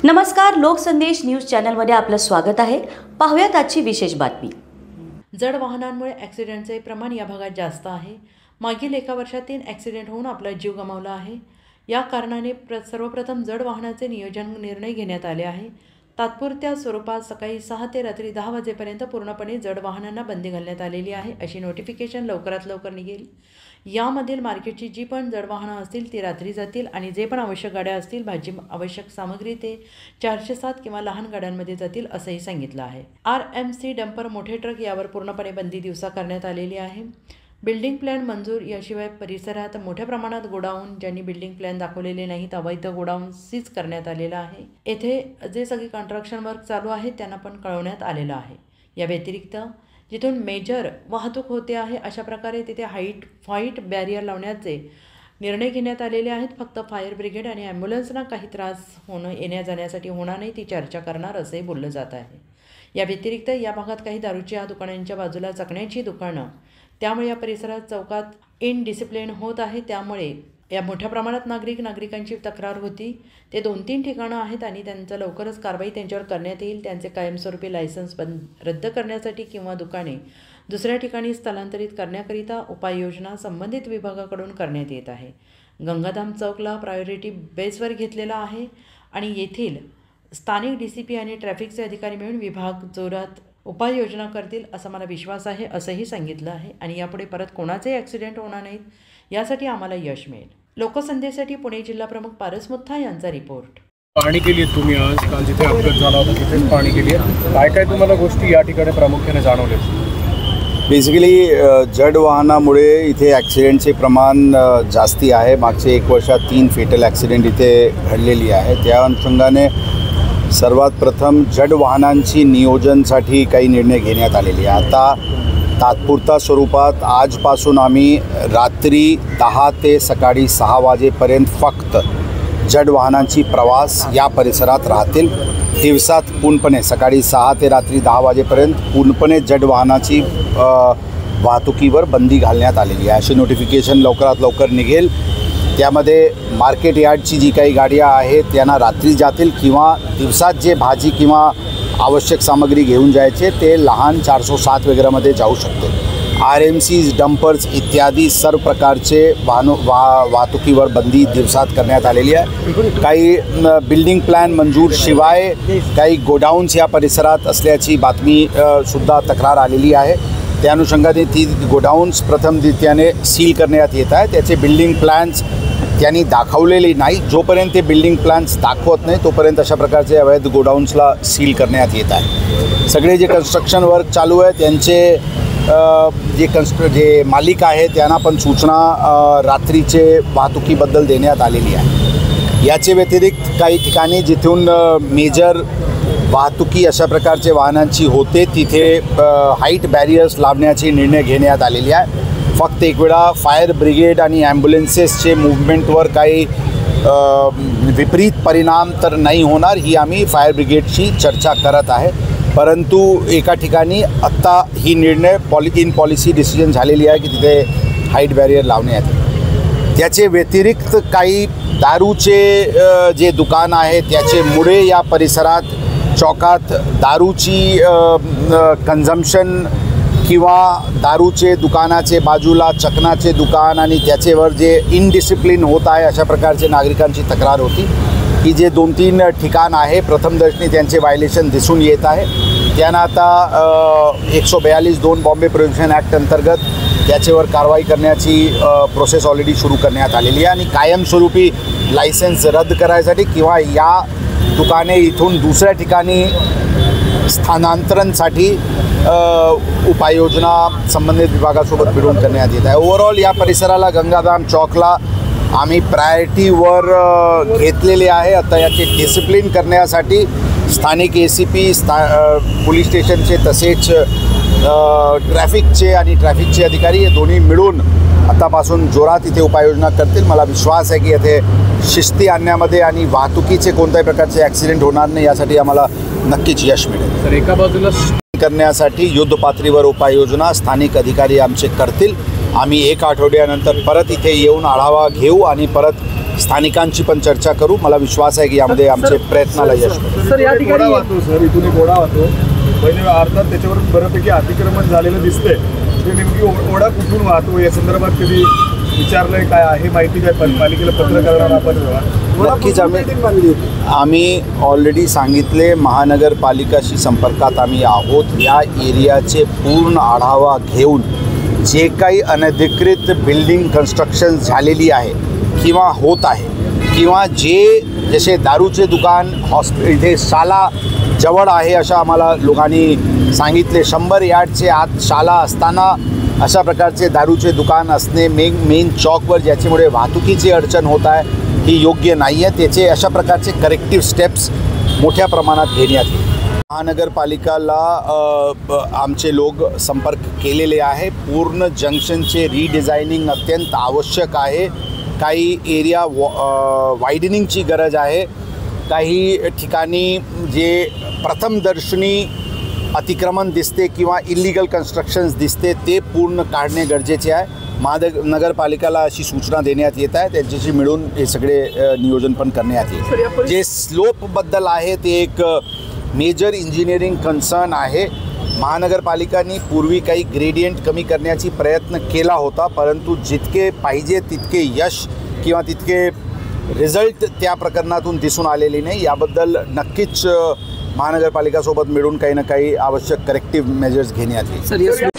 नमस्कार, लोकसंदेश न्यूज चॅनलमध्ये आपलं स्वागत आहे। पाहूयात आजची विशेष बातमी। जड वाहनांमुळे ॲक्सिडेंटचे प्रमाण या भागात जास्त आहे। मागील एका वर्षात 3 ॲक्सिडेंट होऊन आपला जीव गमावला आहे। या कारणाने सर्वप्रथम जड वाहनाचे नियोजन निर्णय घेण्यात आले आहे। तात्पुरत्या स्वरूपात सकाळी 6 ते रात्री 10 वाजेपर्यंत पूर्णपणे जड वाहनांना बंदी घालण्यात आलेली आहे, अशी नोटिफिकेशन लवकरात लवकर निघेल। यामधील मार्केटची जी पण जड वाहनं असतील ती रात्री जातील आणि जे पण आवश्यक गाड्या असतील, भाजी आवश्यक सामग्री ते 407 किंवा लहान गाड्यांमध्ये जातील, असंही सांगितलं आहे। RMC डंपर, मोठे ट्रक यावर पूर्णपणे बंदी दिवसा करण्यात आलेली आहे। बिल्डिंग प्लॅन मंजूर, याशिवाय परिसरात मोठ्या प्रमाणात गोडाऊन, ज्यांनी बिल्डिंग प्लॅन दाखवलेले नाहीत, अवैध गोडाऊन सीज करण्यात आलेला आहे। येथे जे सगळे कन्स्ट्रक्शन वर्क चालू आहे त्यांना पण कळवण्यात आलेलं आहे। या व्यतिरिक्त जिथून मेजर वाहतूक होते आहे अशा प्रकारे तिथे व्हाईट बॅरियर लावण्याचे निर्णय घेण्यात आलेले आहेत। फक्त फायर ब्रिगेड आणि ॲम्ब्युलन्सना काही त्रास येण्या जाण्यासाठी होणार नाही, ती चर्चा करणार असंही बोललं जात आहे। या व्यतिरिक्त या भागात काही दारूच्या दुकानांच्या बाजूला चकण्याची दुकानं, त्यामुळे या परिसरात चौकात इनडिसिप्लिन होत आहे। त्यामुळे या मोठ्या प्रमाणात नागरिकांची तक्रार होती। ते 2-3 ठिकाणं आहेत आणि त्यांचं लवकरच कारवाई त्यांच्यावर करण्यात येईल। त्यांचे कायमस्वरूपी लायसन्स रद्द करण्यासाठी किंवा दुकाने दुसऱ्या ठिकाणी स्थलांतरित करण्याकरिता उपाययोजना संबंधित विभागाकडून करण्यात येत आहे। गंगाधाम चौकला प्रायोरिटी बेसवर घेतलेला आहे आणि येथील स्थानिक DCP आणि ट्रॅफिकचे अधिकारी मिळून विभाग जोरात उपाययोजना करतील असा मला विश्वास आहे, असंही सांगितलं आहे। आणि यापुढे परत कोणाचेही ॲक्सिडेंट होणार नाहीत, यासाठी आम्हाला यश मिळेल। लोकसंदेशसाठी पुणे जिल्हा प्रमुख पारस मुथा यांचा रिपोर्ट। पाहणी केली तुम्ही आज, काल जिथे अपघात झाला होता तिथेच पाहणी केली आहे, काय तुम्हाला गोष्टी या ठिकाणी प्रामुख्याने जाणवल्या? बेसिकली जड वाहनामुळे इथे ॲक्सिडेंटचे प्रमाण जास्ती आहे। मागचे 1 वर्षात 3 फेटल ॲक्सिडेंट इथे घडलेली आहे। त्या अनुषंगाने सर्वात प्रथम जड वाहनांची नियोजनसाठी काही निर्णय घेण्यात आलेले आहे। आता तात्पुरता स्वरूपात आजपासून आम्ही रात्री 10 ते सकाळी 6 वाजेपर्यंत फक्त जड वाहनांची प्रवास या परिसरात राहतील। दिवसात पूर्णपणे सकाळी 6 ते रात्री 10 वाजेपर्यंत पूर्णपणे जड वाहनाची वाहतुकीवर बंदी घालण्यात आलेली आहे, अशी नोटिफिकेशन लवकरात लवकर निघेल। त्यामध्ये मार्केट यार्डची जी काही गाड्या आहेत त्यांना रात्री जातील किंवा दिवसात जे भाजी किंवा आवश्यक सामग्री घेऊन जायचे ते लहान 407 वगैरेमध्ये जाऊ शकते। RMCs, डंपर्स इत्यादी सर्व प्रकारचे वाहतुकीवर बंदी दिवसात करण्यात आलेली आहे। काही बिल्डिंग प्लॅन मंजूर शिवाय काही गोडाऊन्स या परिसरात असल्याची बातमी सुद्धा तक्रार आलेली आहे। त्या अनुषंगाने ती गोडाऊन्स प्रथमरित्याने सील करण्यात येत आहे। त्याचे बिल्डिंग प्लॅन्स त्यांनी दाखवलेले नाही, जोपर्यंत ते बिल्डिंग प्लॅन्स दाखवत नाही तोपर्यंत अशा प्रकारचे अवैध गोडाऊन्सला सील करण्यात येत आहे। सगळे जे कन्स्ट्रक्शन वर्क चालू आहे त्यांचे जे मालिक आहे त्यांना पण सूचना रात्रीचे वाहतुकीबद्दल देण्यात आलेली आहे। याचे व्यतिरिक्त काही ठिकाणी जिथून मेजर वाहतुकी अशा प्रकारचे वाहनांची होते तिथे हाईट बॅरियर्स लावण्याचे निर्णय घेण्यात आलेले आहे। फक्त एक वेळा फायर ब्रिगेड आणि ॲम्ब्युलन्सेसचे मूव्हमेंटवर काही विपरीत परिणाम तर नाही होणार, ही आम्ही फायर ब्रिगेडची चर्चा करत आहे। परंतु एका ठिकाणी आत्ता ही निर्णय पॉलिसी डिसिजन झालेली आहे की तिथे हाईट बॅरियर लावण्यात येईल। त्याचे व्यतिरिक्त काही दारूचे जे दुकान आहे त्याच्यामुळे या परिसरात चौकात दारूची कन्झम्पशन किंवा दारूचे दुकानाचे बाजूला चकनाचे दुकान आणि त्याच्यावर जे इनडिसिप्लिन होत आहे अशा प्रकारचे नागरिकांची तक्रार होती की जे 2-3 ठिकाण आहे प्रथमदर्शनी त्यांचे व्हायलेशन दिसून येत आहे। त्यांना आता 142(2) बॉम्बे प्रोहिबिशन ॲक्ट अंतर्गत त्याच्यावर कारवाई करण्याची प्रोसेस ऑलरेडी सुरू करण्यात आलेली आहे आणि कायमस्वरूपी लायसन्स रद्द करायसाठी किंवा या दुकाने इथून दुसऱ्या ठिकाणी स्थानांतरणसाठी उपाययोजना संबंधित विभागासोबत मिळून करण्यात येत आहे। ओव्हरऑल या परिसराला गंगाधाम चौकला आम्ही प्रायोरिटीवर घेतलेले आहे। आता याचे डिसिप्लिन करण्यासाठी स्थानिक ACP, पोलीस स्टेशनचे तसेच ट्रॅफिकचे अधिकारी हे दोन्ही मिळून आतापासून जोरात इथे उपाययोजना करतील। मला विश्वास आहे की येथे शिस्ती आणण्यामध्ये आणि वाहतुकीचे कोणत्याही प्रकारचे ॲक्सिडेंट होणार नाही यासाठी आम्हाला नक्कीच यश मिळेल। तर एका बाजूला करण्यासाठी युद्धपातळीवर उपाययोजना स्थानिक अधिकारी आमचे करतील। आम्ही 1 आठवड्यानंतर परत इथे येऊन आढावा घेऊ आणि परत स्थानिकांची पण चर्चा करू. मला विश्वास आहे की यामध्ये आमचे प्रयत्नाला यश मिळेल. सर या ठिकाणी वाहतो सर इथून ओढा वाहतो पहिले अर्थात त्याच्यावर बऱ्यापैकी अतिक्रमण झालेलं दिसतंय. ते नेमकी ओढा कुठून वाहतो या संदर्भात कधी विचारलंय काय आहे माहिती काय पालिकेला पत्र करणार आपण? नक्कीच आम्ही ऑलरेडी सांगितले महानगरपालिकाशी संपर्कात आम्ही आहोत. या एरियाचे पूर्ण आढावा घेऊन जे काही अनधिकृत बिल्डिंग कन्स्ट्रक्शन झालेली आहे किंवा होत आहे किंवा जसे दारूचे दुकान इथे शाला जवळ आहे अशा आम्हाला लोकांनी सांगितले. 100 यार्डचे आत शाला असताना अशा प्रकारचे दारूचे दुकान असणे मेन चौकवर ज्याच्यामुळे वाहतुकीची अडचण होत आहे ही योग्य नाही आहे. त्याचे अशा प्रकारचे करेक्टिव्ह स्टेप्स मोठ्या प्रमाणात घेण्यात येईल. महानगरपालिकाला आमचे लोक संपर्क केलेले आहे. पूर्ण जंक्शनचे रिडिझायनिंग अत्यंत आवश्यक आहे. काही एरिया वायडनिंगची गरज आहे. काही ठिकाणी जे प्रथमदर्शनी अतिक्रमण दिसते किंवा इलिगल कन्स्ट्रक्शन्स दिसते ते पूर्ण काढणे गरजेचे आहे. महानगरपालिकाला अशी सूचना देण्यात येत आहे. त्यांच्याशी मिळून हे सगळे नियोजन पण करण्यात येईल. जे स्लोपबद्दल आहे ते एक मेजर इंजिनिअरिंग कन्सर्न आहे. महानगरपालिकांनी पूर्वी काही ग्रेडियंट कमी करण्याची प्रयत्न केला होता परंतु जितके पाहिजे तितके यश किंवा तितके रिझल्ट त्या प्रकरणातून दिसून आलेली नाही. याबद्दल नक्कीच महानगरपालिकासोबत मिळून काही ना काही आवश्यक करेक्टिव्ह मेजर्स घेण्यात येईल.